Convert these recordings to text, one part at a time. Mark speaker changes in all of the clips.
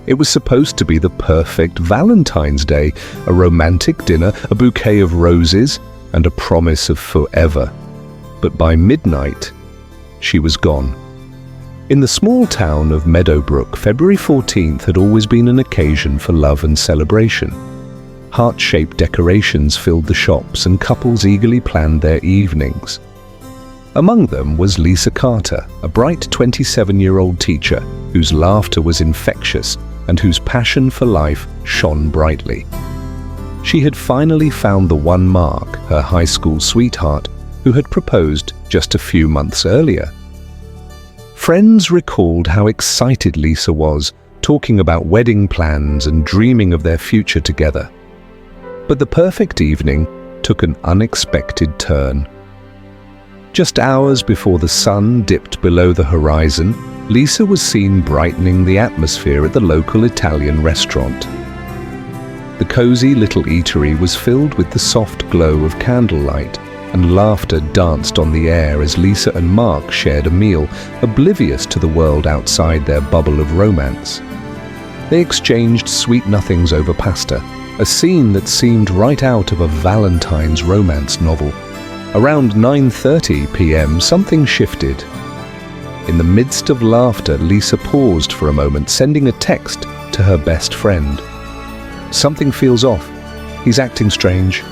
Speaker 1: It was supposed to be the perfect Valentine's Day, a romantic dinner, a bouquet of roses, and a promise of forever. But by midnight, she was gone. In the small town of Meadowbrook, February 14th had always been an occasion for love and celebration. Heart-shaped decorations filled the shops and couples eagerly planned their evenings. Among them was Lisa Carter, a bright 27-year-old teacher whose laughter was infectious and whose passion for life shone brightly. She had finally found the one Mark, her high school sweetheart, who had proposed just a few months earlier. Friends recalled how excited Lisa was, talking about wedding plans and dreaming of their future together. But the perfect evening took an unexpected turn. Just hours before the sun dipped below the horizon, Lisa was seen brightening the atmosphere at the local Italian restaurant. The cozy little eatery was filled with the soft glow of candlelight, and laughter danced on the air as Lisa and Mark shared a meal, oblivious to the world outside their bubble of romance. They exchanged sweet nothings over pasta, a scene that seemed right out of a Valentine's romance novel. Around 9:30 p.m., something shifted. In the midst of laughter, Lisa paused for a moment, sending a text to her best friend. "Something feels off. He's acting strange."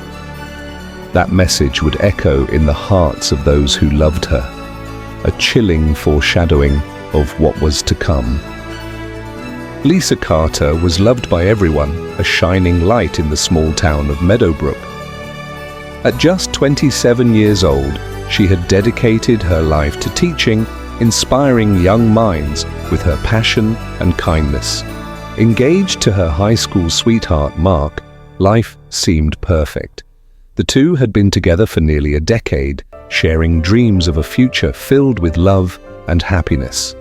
Speaker 1: That message would echo in the hearts of those who loved her, a chilling foreshadowing of what was to come. Lisa Carter was loved by everyone, a shining light in the small town of Meadowbrook. At just 27 years old, she had dedicated her life to teaching, inspiring young minds with her passion and kindness. Engaged to her high school sweetheart Mark, life seemed perfect. The two had been together for nearly a decade, sharing dreams of a future filled with love and happiness.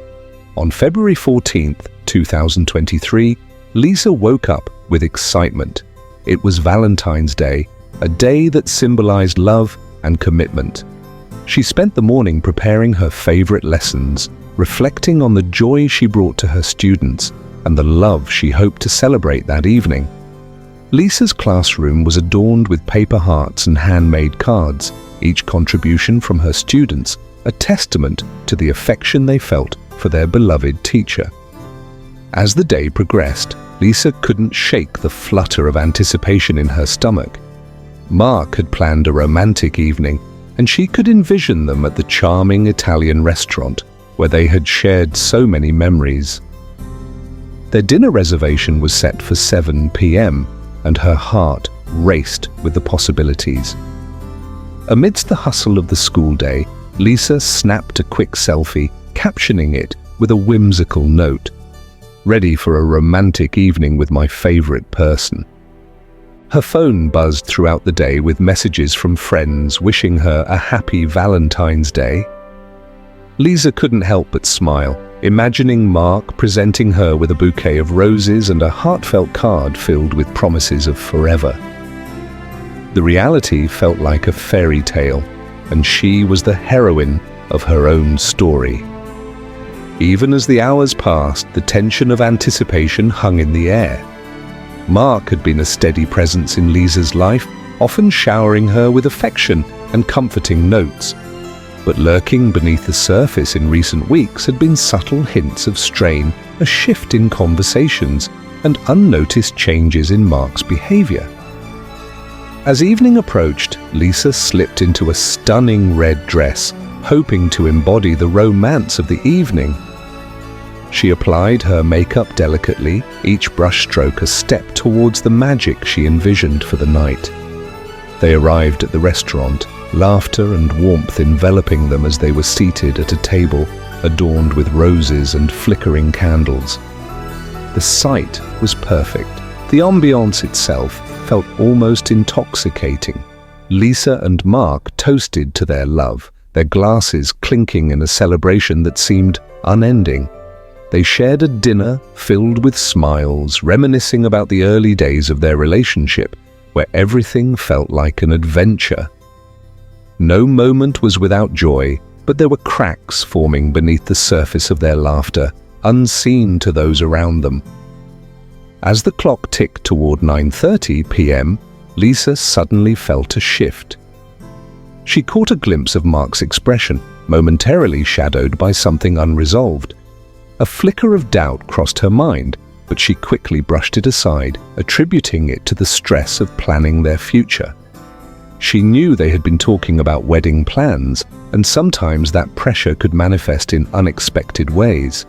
Speaker 1: On February 14th, 2023, Lisa woke up with excitement. It was Valentine's Day, a day that symbolized love and commitment. She spent the morning preparing her favorite lessons, reflecting on the joy she brought to her students and the love she hoped to celebrate that evening. Lisa's classroom was adorned with paper hearts and handmade cards, each contribution from her students a testament to the affection they felt for their beloved teacher. As the day progressed, Lisa couldn't shake the flutter of anticipation in her stomach. Mark had planned a romantic evening, and she could envision them at the charming Italian restaurant where they had shared so many memories. Their dinner reservation was set for 7 p.m., and her heart raced with the possibilities. Amidst the hustle of the school day, Lisa snapped a quick selfie, captioning it with a whimsical note, "Ready for a romantic evening with my favorite person." Her phone buzzed throughout the day with messages from friends wishing her a happy Valentine's Day. Lisa couldn't help but smile, imagining Mark presenting her with a bouquet of roses and a heartfelt card filled with promises of forever. The reality felt like a fairy tale, and she was the heroine of her own story. Even as the hours passed, the tension of anticipation hung in the air. Mark had been a steady presence in Lisa's life, often showering her with affection and comforting notes. But lurking beneath the surface in recent weeks had been subtle hints of strain, a shift in conversations, and unnoticed changes in Mark's behavior. As evening approached, Lisa slipped into a stunning red dress, hoping to embody the romance of the evening. She applied her makeup delicately, each brushstroke a step towards the magic she envisioned for the night. They arrived at the restaurant, laughter and warmth enveloping them as they were seated at a table adorned with roses and flickering candles. The sight was perfect. The ambiance itself felt almost intoxicating. Lisa and Mark toasted to their love, their glasses clinking in a celebration that seemed unending. They shared a dinner filled with smiles, reminiscing about the early days of their relationship, where everything felt like an adventure. No moment was without joy, but there were cracks forming beneath the surface of their laughter, unseen to those around them. As the clock ticked toward 9:30 p.m., Lisa suddenly felt a shift. She caught a glimpse of Mark's expression, momentarily shadowed by something unresolved. A flicker of doubt crossed her mind, but she quickly brushed it aside, attributing it to the stress of planning their future. She knew they had been talking about wedding plans, and sometimes that pressure could manifest in unexpected ways.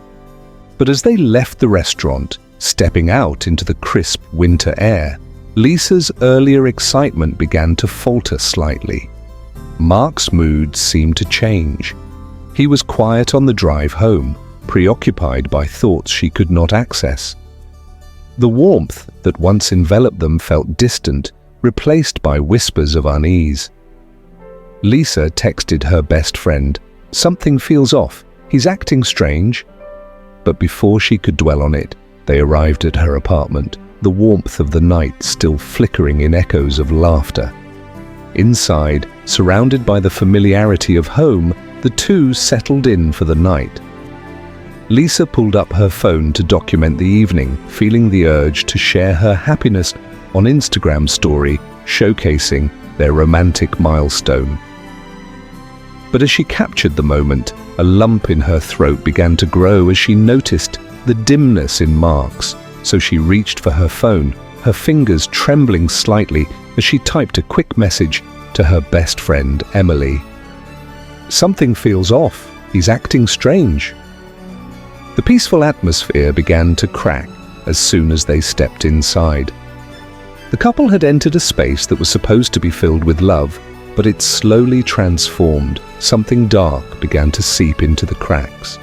Speaker 1: But as they left the restaurant, stepping out into the crisp winter air, Lisa's earlier excitement began to falter slightly. Mark's mood seemed to change. He was quiet on the drive home, preoccupied by thoughts she could not access. The warmth that once enveloped them felt distant, replaced by whispers of unease. Lisa texted her best friend, "Something feels off. He's acting strange." But before she could dwell on it, they arrived at her apartment, the warmth of the night still flickering in echoes of laughter. Inside, surrounded by the familiarity of home, the two settled in for the night. Lisa pulled up her phone to document the evening, feeling the urge to share her happiness on Instagram story, showcasing their romantic milestone. But as she captured the moment, a lump in her throat began to grow as she noticed the dimness in Mark's, so she reached for her phone, her fingers trembling slightly as she typed a quick message to her best friend, Emily. "Something feels off. He's acting strange." The peaceful atmosphere began to crack as soon as they stepped inside. The couple had entered a space that was supposed to be filled with love, but it slowly transformed. Something dark began to seep into the cracks.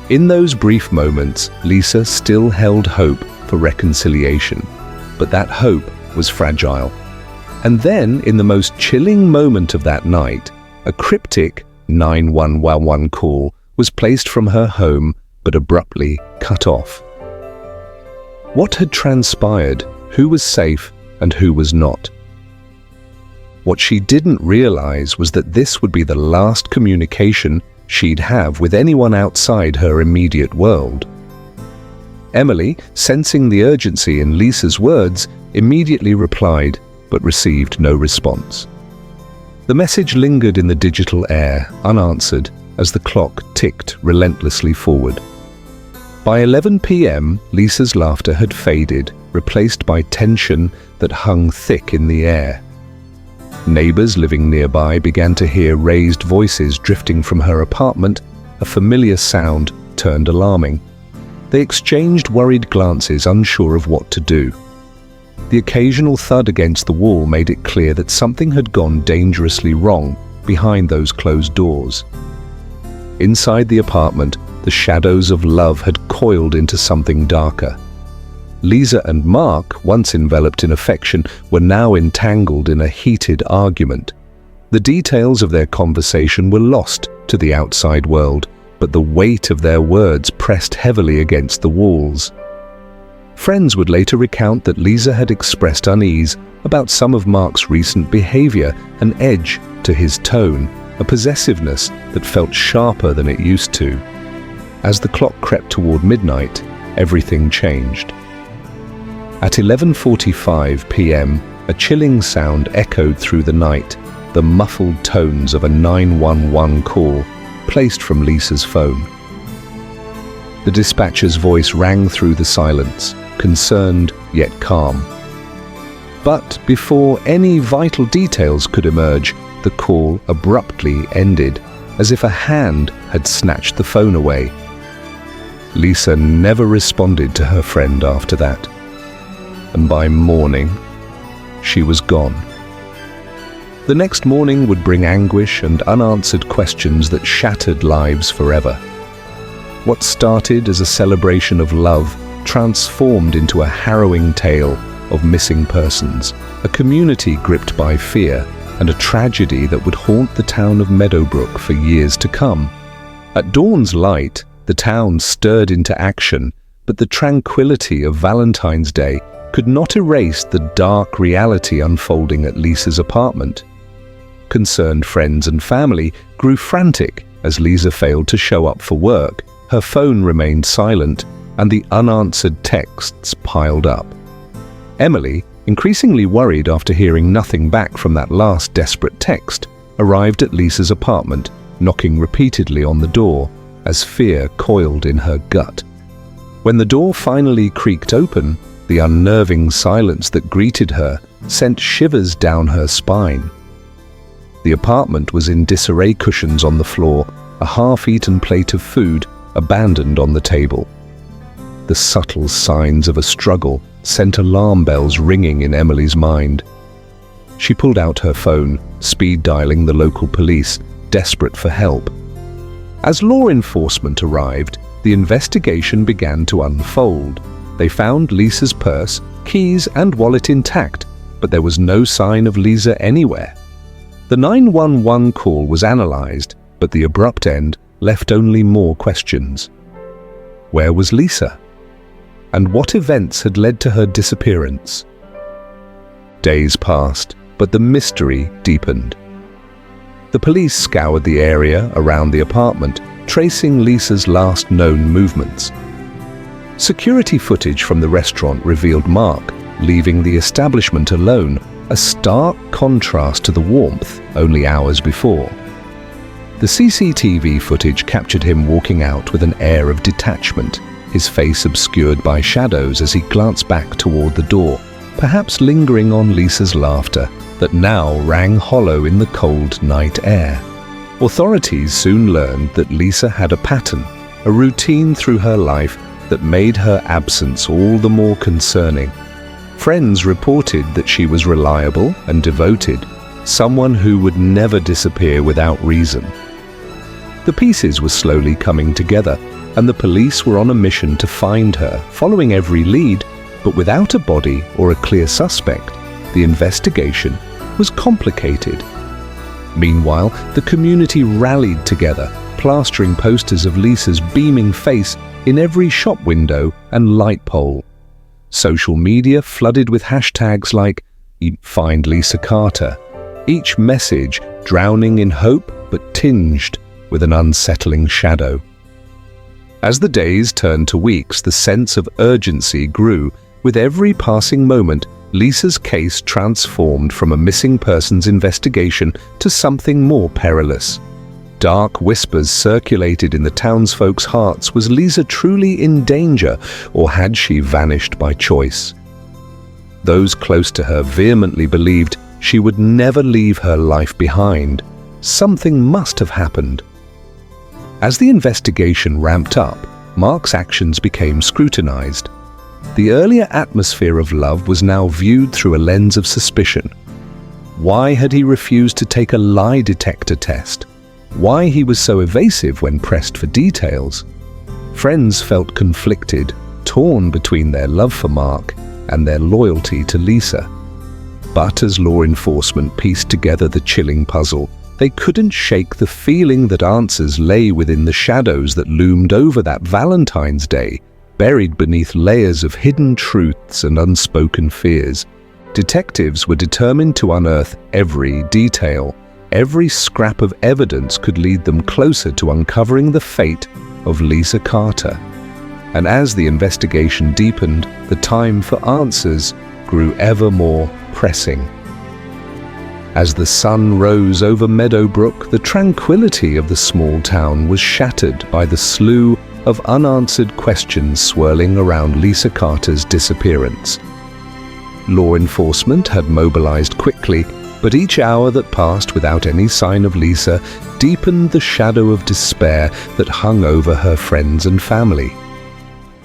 Speaker 1: In those brief moments, Lisa still held hope for reconciliation, but that hope was fragile. And then, in the most chilling moment of that night, a cryptic 911 call was placed from her home but abruptly cut off. What had transpired? Who was safe and who was not? What she didn't realize was that this would be the last communication she'd have with anyone outside her immediate world. Emily, sensing the urgency in Lisa's words, immediately replied, but received no response. The message lingered in the digital air, unanswered, as the clock ticked relentlessly forward. By 11 p.m., Lisa's laughter had faded, replaced by tension that hung thick in the air. Neighbors living nearby began to hear raised voices drifting from her apartment. A familiar sound turned alarming. They exchanged worried glances, unsure of what to do. The occasional thud against the wall made it clear that something had gone dangerously wrong behind those closed doors. Inside the apartment, the shadows of love had coiled into something darker. Lisa and Mark, once enveloped in affection, were now entangled in a heated argument. The details of their conversation were lost to the outside world, but the weight of their words pressed heavily against the walls. Friends would later recount that Lisa had expressed unease about some of Mark's recent behavior, an edge to his tone, a possessiveness that felt sharper than it used to. As the clock crept toward midnight, everything changed. At 11:45 p.m., a chilling sound echoed through the night, the muffled tones of a 911 call placed from Lisa's phone. The dispatcher's voice rang through the silence, concerned yet calm. But before any vital details could emerge, the call abruptly ended, as if a hand had snatched the phone away. Lisa never responded to her friend after that, and by morning, she was gone. The next morning would bring anguish and unanswered questions that shattered lives forever. What started as a celebration of love transformed into a harrowing tale of missing persons, a community gripped by fear, and a tragedy that would haunt the town of Meadowbrook for years to come. At dawn's light, the town stirred into action, but the tranquility of Valentine's Day could not erase the dark reality unfolding at Lisa's apartment. Concerned friends and family grew frantic as Lisa failed to show up for work, her phone remained silent, and the unanswered texts piled up. Emily, increasingly worried after hearing nothing back from that last desperate text, arrived at Lisa's apartment, knocking repeatedly on the door as fear coiled in her gut. When the door finally creaked open, the unnerving silence that greeted her sent shivers down her spine. The apartment was in disarray, cushions on the floor, a half-eaten plate of food abandoned on the table. The subtle signs of a struggle sent alarm bells ringing in Emily's mind. She pulled out her phone, speed-dialing the local police, desperate for help. As law enforcement arrived, the investigation began to unfold. They found Lisa's purse, keys, and wallet intact, but there was no sign of Lisa anywhere. The 911 call was analyzed, but the abrupt end left only more questions. Where was Lisa? And what events had led to her disappearance? Days passed, but the mystery deepened. The police scoured the area around the apartment, tracing Lisa's last known movements. Security footage from the restaurant revealed Mark leaving the establishment alone, a stark contrast to the warmth only hours before. The CCTV footage captured him walking out with an air of detachment, his face obscured by shadows as he glanced back toward the door, perhaps lingering on Lisa's laughter that now rang hollow in the cold night air. Authorities soon learned that Lisa had a pattern, a routine through her life that made her absence all the more concerning. Friends reported that she was reliable and devoted, someone who would never disappear without reason. The pieces were slowly coming together, and the police were on a mission to find her, following every lead, but without a body or a clear suspect. The investigation was complicated. Meanwhile, the community rallied together, plastering posters of Lisa's beaming face in every shop window and light pole. Social media flooded with hashtags like "Find Lisa Carter," each message drowning in hope but tinged with an unsettling shadow. As the days turned to weeks, the sense of urgency grew. With every passing moment, Lisa's case transformed from a missing persons investigation to something more perilous. Dark whispers circulated in the townsfolk's hearts. Was Lisa truly in danger, or had she vanished by choice? Those close to her vehemently believed she would never leave her life behind. Something must have happened. As the investigation ramped up, Mark's actions became scrutinized. The earlier atmosphere of love was now viewed through a lens of suspicion. Why had he refused to take a lie detector test? Why he was so evasive when pressed for details? Friends felt conflicted, torn between their love for Mark and their loyalty to Lisa. But as law enforcement pieced together the chilling puzzle, they couldn't shake the feeling that answers lay within the shadows that loomed over that Valentine's Day, buried beneath layers of hidden truths and unspoken fears. Detectives were determined to unearth every detail. Every scrap of evidence could lead them closer to uncovering the fate of Lisa Carter. And as the investigation deepened, the time for answers grew ever more pressing. As the sun rose over Meadowbrook, the tranquility of the small town was shattered by the slew of unanswered questions swirling around Lisa Carter's disappearance. Law enforcement had mobilized quickly, but each hour that passed without any sign of Lisa deepened the shadow of despair that hung over her friends and family.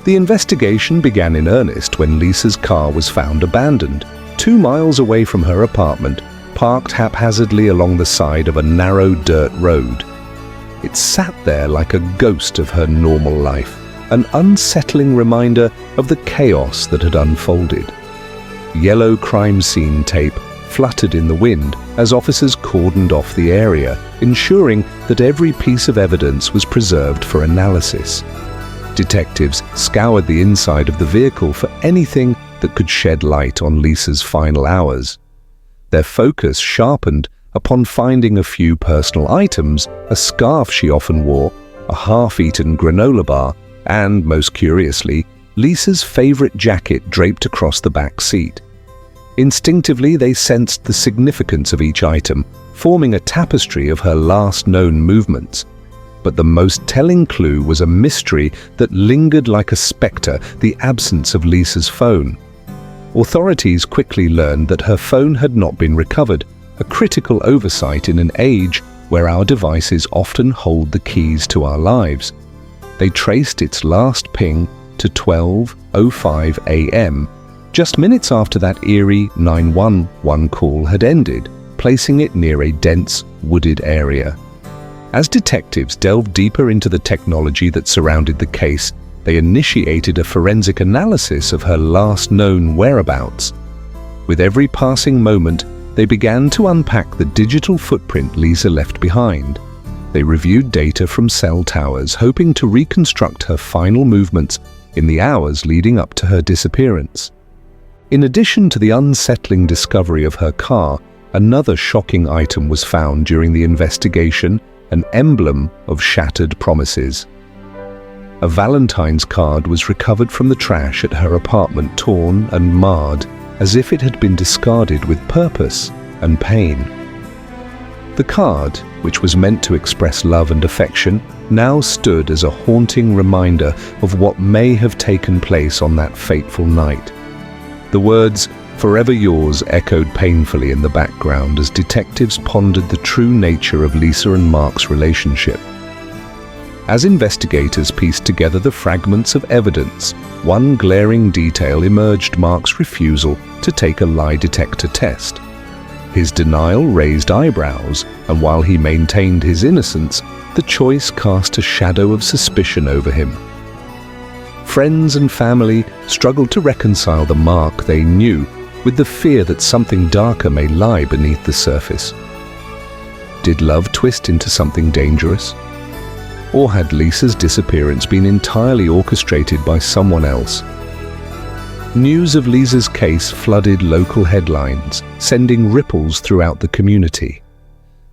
Speaker 1: The investigation began in earnest when Lisa's car was found abandoned, 2 miles away from her apartment, parked haphazardly along the side of a narrow dirt road. It sat there like a ghost of her normal life, an unsettling reminder of the chaos that had unfolded. Yellow crime scene tape fluttered in the wind as officers cordoned off the area, ensuring that every piece of evidence was preserved for analysis. Detectives scoured the inside of the vehicle for anything that could shed light on Lisa's final hours. Their focus sharpened upon finding a few personal items, a scarf she often wore, a half-eaten granola bar, and, most curiously, Lisa's favorite jacket draped across the back seat. Instinctively, they sensed the significance of each item, forming a tapestry of her last known movements. But the most telling clue was a mystery that lingered like a spectre: the absence of Lisa's phone. Authorities quickly learned that her phone had not been recovered, a critical oversight in an age where our devices often hold the keys to our lives. They traced its last ping to 12:05 a.m., just minutes after that eerie 911 call had ended, placing it near a dense, wooded area. As detectives delved deeper into the technology that surrounded the case, they initiated a forensic analysis of her last known whereabouts. With every passing moment, they began to unpack the digital footprint Lisa left behind. They reviewed data from cell towers, hoping to reconstruct her final movements in the hours leading up to her disappearance. In addition to the unsettling discovery of her car, another shocking item was found during the investigation: an emblem of shattered promises. A Valentine's card was recovered from the trash at her apartment, torn and marred, as if it had been discarded with purpose and pain. The card, which was meant to express love and affection, now stood as a haunting reminder of what may have taken place on that fateful night. The words, "Forever yours," echoed painfully in the background as detectives pondered the true nature of Lisa and Mark's relationship. As investigators pieced together the fragments of evidence, one glaring detail emerged: Mark's refusal to take a lie detector test. His denial raised eyebrows, and while he maintained his innocence, the choice cast a shadow of suspicion over him. Friends and family struggled to reconcile the Mark they knew with the fear that something darker may lie beneath the surface. Did love twist into something dangerous? Or had Lisa's disappearance been entirely orchestrated by someone else? News of Lisa's case flooded local headlines, sending ripples throughout the community.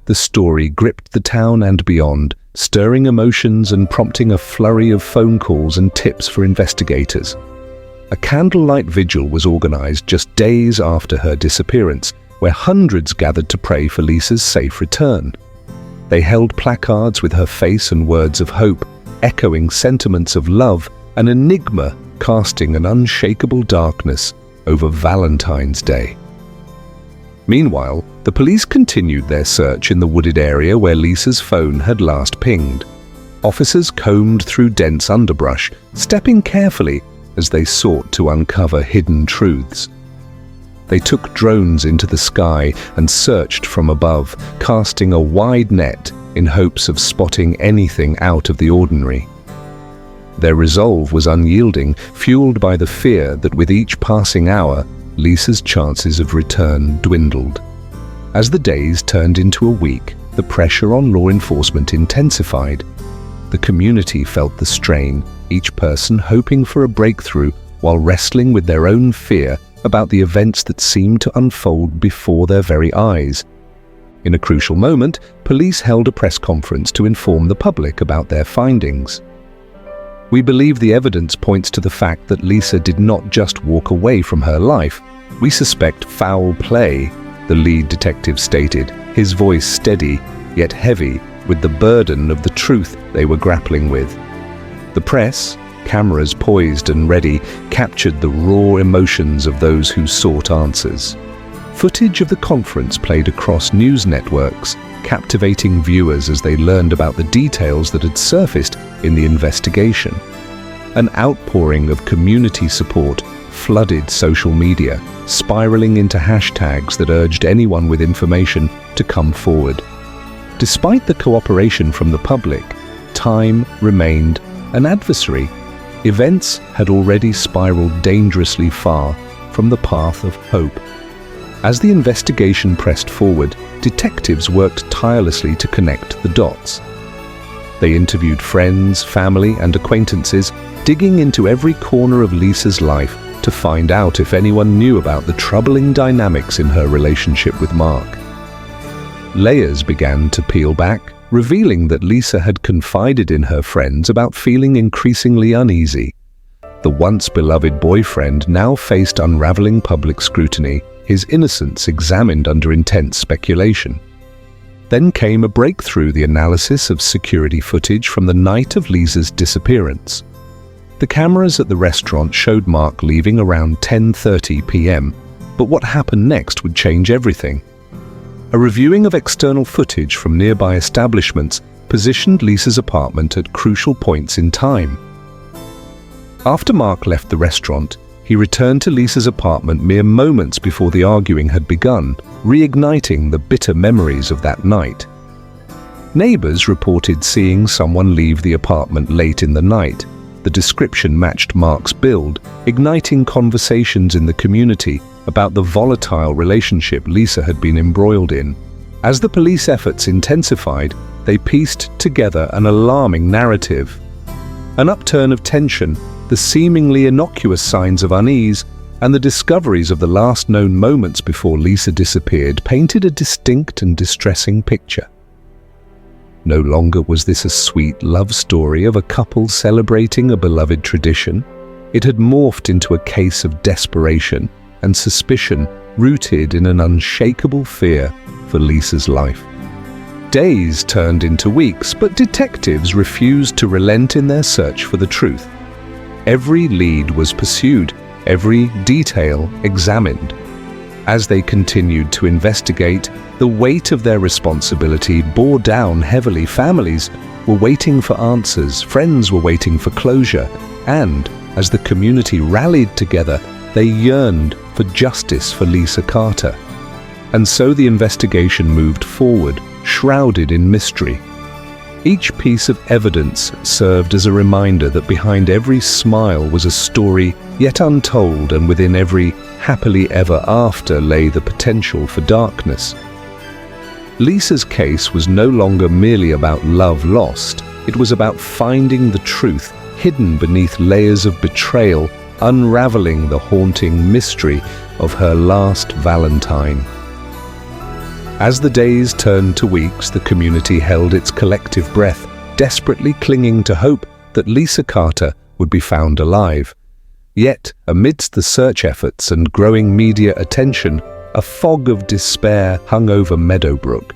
Speaker 1: The story gripped the town and beyond, stirring emotions and prompting a flurry of phone calls and tips for investigators. A candlelight vigil was organized just days after her disappearance, where hundreds gathered to pray for Lisa's safe return. They held placards with her face and words of hope, echoing sentiments of love, an enigma casting an unshakable darkness over Valentine's Day. Meanwhile, the police continued their search in the wooded area where Lisa's phone had last pinged. Officers combed through dense underbrush, stepping carefully as they sought to uncover hidden truths. They took drones into the sky and searched from above, casting a wide net in hopes of spotting anything out of the ordinary. Their resolve was unyielding, fueled by the fear that with each passing hour, Lisa's chances of return dwindled. As the days turned into a week, the pressure on law enforcement intensified. The community felt the strain, each person hoping for a breakthrough while wrestling with their own fear about the events that seemed to unfold before their very eyes. In a crucial moment, police held a press conference to inform the public about their findings. "We believe the evidence points to the fact that Lisa did not just walk away from her life. We suspect foul play," the lead detective stated, his voice steady yet heavy with the burden of the truth they were grappling with. The press, cameras poised and ready, captured the raw emotions of those who sought answers. Footage of the conference played across news networks, captivating viewers as they learned about the details that had surfaced in the investigation. An outpouring of community support flooded social media, spiraling into hashtags that urged anyone with information to come forward. Despite the cooperation from the public, time remained an adversary. Events had already spiraled dangerously far from the path of hope. As the investigation pressed forward, detectives worked tirelessly to connect the dots. They interviewed friends, family, and acquaintances, digging into every corner of Lisa's life to find out if anyone knew about the troubling dynamics in her relationship with Mark. Layers began to peel back, revealing that Lisa had confided in her friends about feeling increasingly uneasy. The once beloved boyfriend now faced unraveling public scrutiny, his innocence examined under intense speculation. Then came a breakthrough: the analysis of security footage from the night of Lisa's disappearance. The cameras at the restaurant showed Mark leaving around 10:30 p.m., but what happened next would change everything. A reviewing of external footage from nearby establishments positioned Lisa's apartment at crucial points in time. After Mark left the restaurant, he returned to Lisa's apartment mere moments before the arguing had begun, reigniting the bitter memories of that night. Neighbors reported seeing someone leave the apartment late in the night. The description matched Mark's build, igniting conversations in the community about the volatile relationship Lisa had been embroiled in. As the police efforts intensified, they pieced together an alarming narrative. An upturn of tension, the seemingly innocuous signs of unease, and the discoveries of the last known moments before Lisa disappeared painted a distinct and distressing picture. No longer was this a sweet love story of a couple celebrating a beloved tradition. It had morphed into a case of desperation and suspicion rooted in an unshakable fear for Lisa's life. Days turned into weeks, but detectives refused to relent in their search for the truth. Every lead was pursued, every detail examined. As they continued to investigate, the weight of their responsibility bore down heavily. Families were waiting for answers, friends were waiting for closure, and as the community rallied together, they yearned for justice for Lisa Carter. And so the investigation moved forward, shrouded in mystery. Each piece of evidence served as a reminder that behind every smile was a story yet untold, and within every happily ever after lay the potential for darkness. Lisa's case was no longer merely about love lost. It was about finding the truth hidden beneath layers of betrayal, unraveling the haunting mystery of her last Valentine. As the days turned to weeks, the community held its collective breath, desperately clinging to hope that Lisa Carter would be found alive. Yet, amidst the search efforts and growing media attention, a fog of despair hung over Meadowbrook.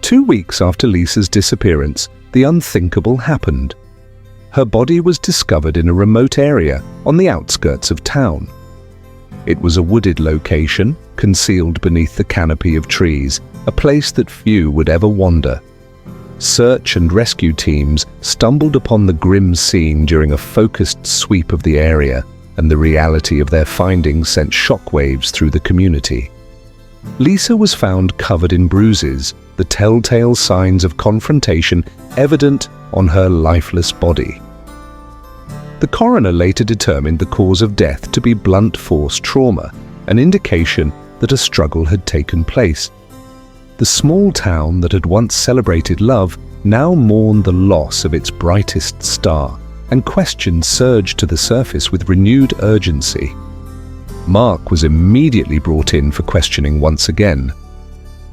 Speaker 1: 2 weeks after Lisa's disappearance, the unthinkable happened. Her body was discovered in a remote area on the outskirts of town. It was a wooded location, concealed beneath the canopy of trees, a place that few would ever wander. Search and rescue teams stumbled upon the grim scene during a focused sweep of the area, and the reality of their findings sent shockwaves through the community. Lisa was found covered in bruises, the telltale signs of confrontation evident on her lifeless body. The coroner later determined the cause of death to be blunt force trauma, an indication that a struggle had taken place. The small town that had once celebrated love now mourned the loss of its brightest star, and questions surged to the surface with renewed urgency. Mark was immediately brought in for questioning once again.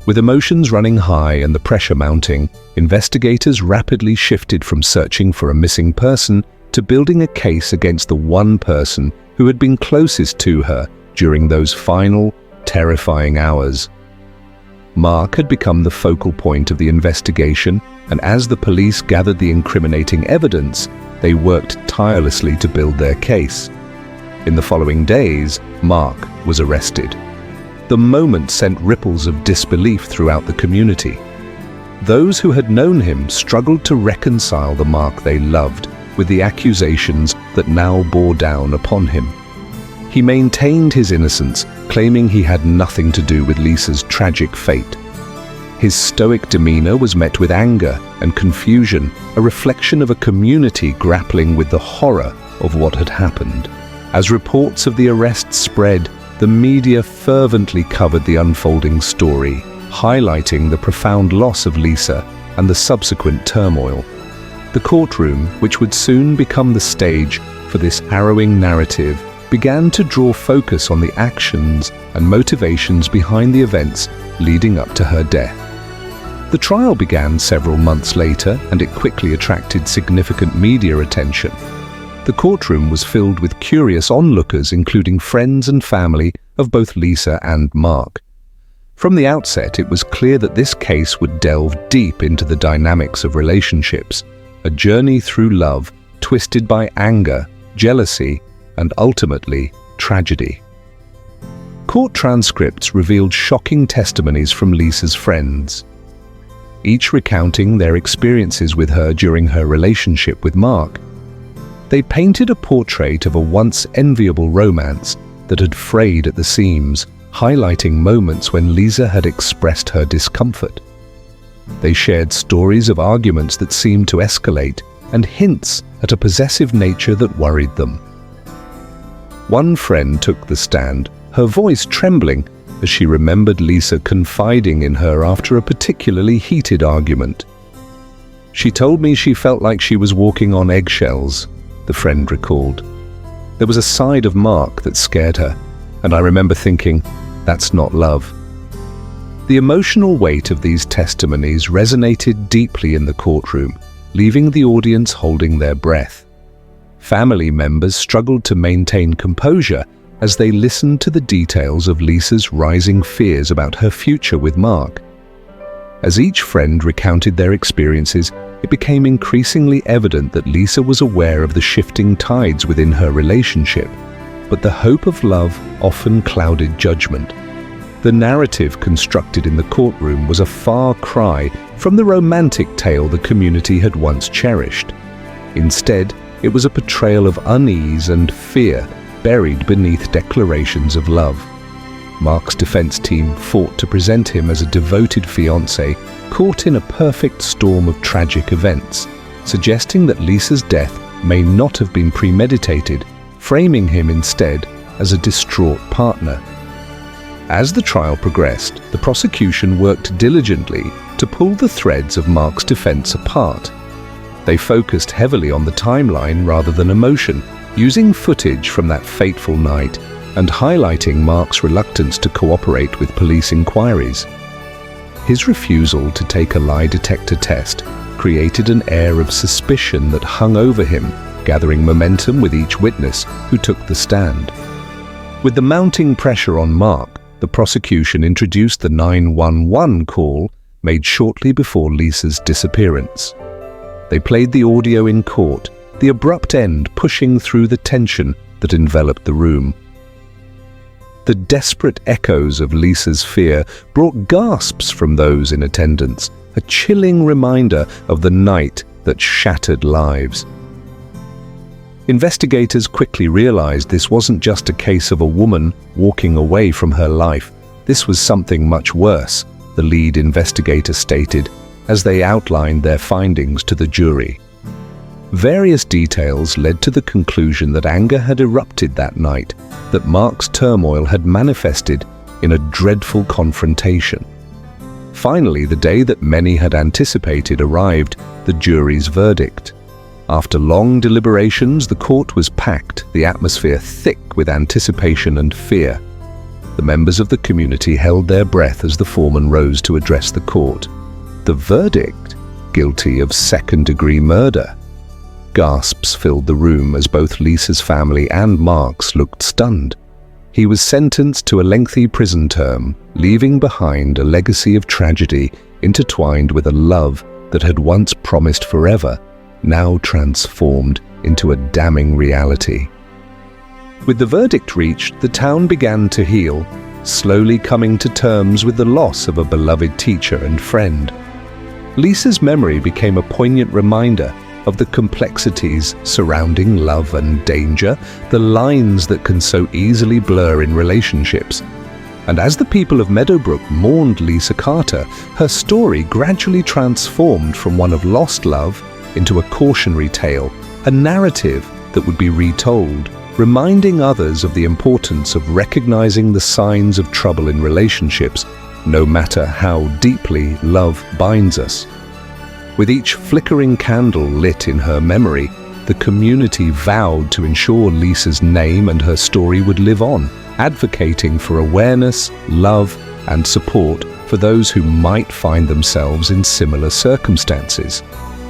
Speaker 1: With emotions running high and the pressure mounting, investigators rapidly shifted from searching for a missing person to building a case against the one person who had been closest to her during those final, terrifying hours. Mark had become the focal point of the investigation, and as the police gathered the incriminating evidence, they worked tirelessly to build their case. In the following days, Mark was arrested. The moment sent ripples of disbelief throughout the community. Those who had known him struggled to reconcile the Mark they loved with the accusations that now bore down upon him. He maintained his innocence, claiming he had nothing to do with Lisa's tragic fate. His stoic demeanor was met with anger and confusion, a reflection of a community grappling with the horror of what had happened. As reports of the arrest spread, the media fervently covered the unfolding story, highlighting the profound loss of Lisa and the subsequent turmoil. The courtroom, which would soon become the stage for this harrowing narrative, began to draw focus on the actions and motivations behind the events leading up to her death. The trial began several months later, and it quickly attracted significant media attention. The courtroom was filled with curious onlookers, including friends and family of both Lisa and Mark. From the outset, it was clear that this case would delve deep into the dynamics of relationships, a journey through love twisted by anger, jealousy, and ultimately, tragedy. Court transcripts revealed shocking testimonies from Lisa's friends, each recounting their experiences with her during her relationship with Mark. They painted a portrait of a once enviable romance that had frayed at the seams, highlighting moments when Lisa had expressed her discomfort. They shared stories of arguments that seemed to escalate and hints at a possessive nature that worried them. One friend took the stand, her voice trembling as she remembered Lisa confiding in her after a particularly heated argument. "She told me she felt like she was walking on eggshells," the friend recalled. "There was a side of Mark that scared her, and I remember thinking, that's not love." The emotional weight of these testimonies resonated deeply in the courtroom, leaving the audience holding their breath. Family members struggled to maintain composure as they listened to the details of Lisa's rising fears about her future with Mark. As each friend recounted their experiences, it became increasingly evident that Lisa was aware of the shifting tides within her relationship, but the hope of love often clouded judgment. The narrative constructed in the courtroom was a far cry from the romantic tale the community had once cherished. Instead, it was a portrayal of unease and fear buried beneath declarations of love. Mark's defense team fought to present him as a devoted fiancé caught in a perfect storm of tragic events, suggesting that Lisa's death may not have been premeditated, framing him instead as a distraught partner. As the trial progressed, the prosecution worked diligently to pull the threads of Mark's defense apart. They focused heavily on the timeline rather than emotion, using footage from that fateful night and highlighting Mark's reluctance to cooperate with police inquiries. His refusal to take a lie detector test created an air of suspicion that hung over him, gathering momentum with each witness who took the stand. With the mounting pressure on Mark, the prosecution introduced the 911 call made shortly before Lisa's disappearance. They played the audio in court, the abrupt end pushing through the tension that enveloped the room. The desperate echoes of Lisa's fear brought gasps from those in attendance, a chilling reminder of the night that shattered lives. Investigators quickly realized this wasn't just a case of a woman walking away from her life. This was something much worse, the lead investigator stated, as they outlined their findings to the jury. Various details led to the conclusion that anger had erupted that night, that Mark's turmoil had manifested in a dreadful confrontation. Finally, the day that many had anticipated arrived, the jury's verdict. After long deliberations, the court was packed, the atmosphere thick with anticipation and fear. The members of the community held their breath as the foreman rose to address the court. The verdict? Guilty of second-degree murder. Gasps filled the room as both Lisa's family and Mark's looked stunned. He was sentenced to a lengthy prison term, leaving behind a legacy of tragedy intertwined with a love that had once promised forever, now transformed into a damning reality. With the verdict reached, the town began to heal, slowly coming to terms with the loss of a beloved teacher and friend. Lisa's memory became a poignant reminder of the complexities surrounding love and danger, the lines that can so easily blur in relationships. And as the people of Meadowbrook mourned Lisa Carter, her story gradually transformed from one of lost love into a cautionary tale, a narrative that would be retold, reminding others of the importance of recognizing the signs of trouble in relationships, no matter how deeply love binds us. With each flickering candle lit in her memory, the community vowed to ensure Lisa's name and her story would live on, advocating for awareness, love, and support for those who might find themselves in similar circumstances.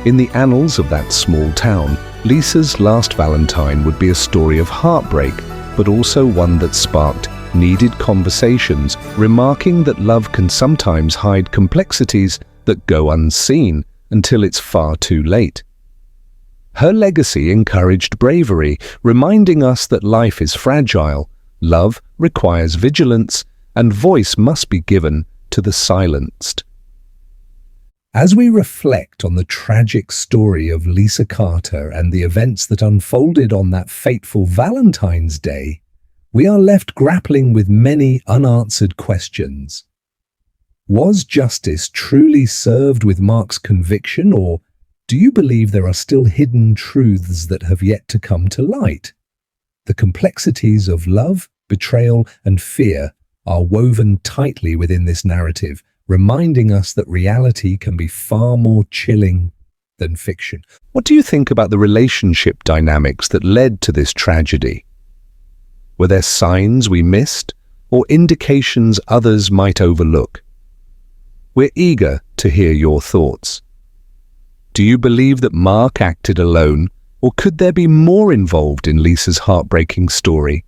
Speaker 1: In the annals of that small town, Lisa's last Valentine would be a story of heartbreak, but also one that sparked needed conversations, remarking that love can sometimes hide complexities that go unseen until it's far too late. Her legacy encouraged bravery, reminding us that life is fragile, love requires vigilance, and voice must be given to the silenced. As we reflect on the tragic story of Lisa Carter and the events that unfolded on that fateful Valentine's Day, we are left grappling with many unanswered questions. Was justice truly served with Mark's conviction, or do you believe there are still hidden truths that have yet to come to light? The complexities of love, betrayal, and fear are woven tightly within this narrative, reminding us that reality can be far more chilling than fiction. What do you think about the relationship dynamics that led to this tragedy? Were there signs we missed, or indications others might overlook? We're eager to hear your thoughts. Do you believe that Mark acted alone, or could there be more involved in Lisa's heartbreaking story?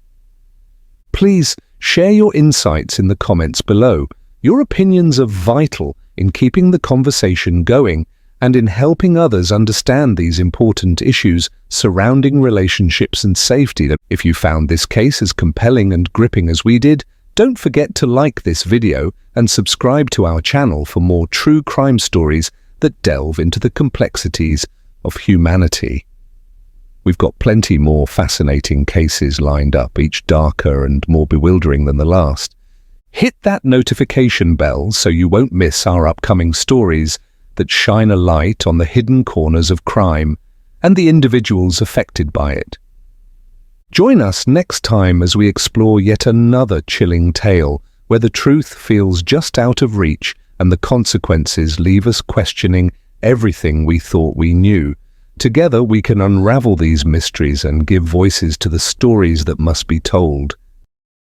Speaker 1: Please share your insights in the comments below. Your opinions are vital in keeping the conversation going and in helping others understand these important issues surrounding relationships and safety. If you found this case as compelling and gripping as we did, don't forget to like this video and subscribe to our channel for more true crime stories that delve into the complexities of humanity. We've got plenty more fascinating cases lined up, each darker and more bewildering than the last. Hit that notification bell so you won't miss our upcoming stories that shine a light on the hidden corners of crime and the individuals affected by it. Join us next time as we explore yet another chilling tale where the truth feels just out of reach and the consequences leave us questioning everything we thought we knew. Together we can unravel these mysteries and give voices to the stories that must be told.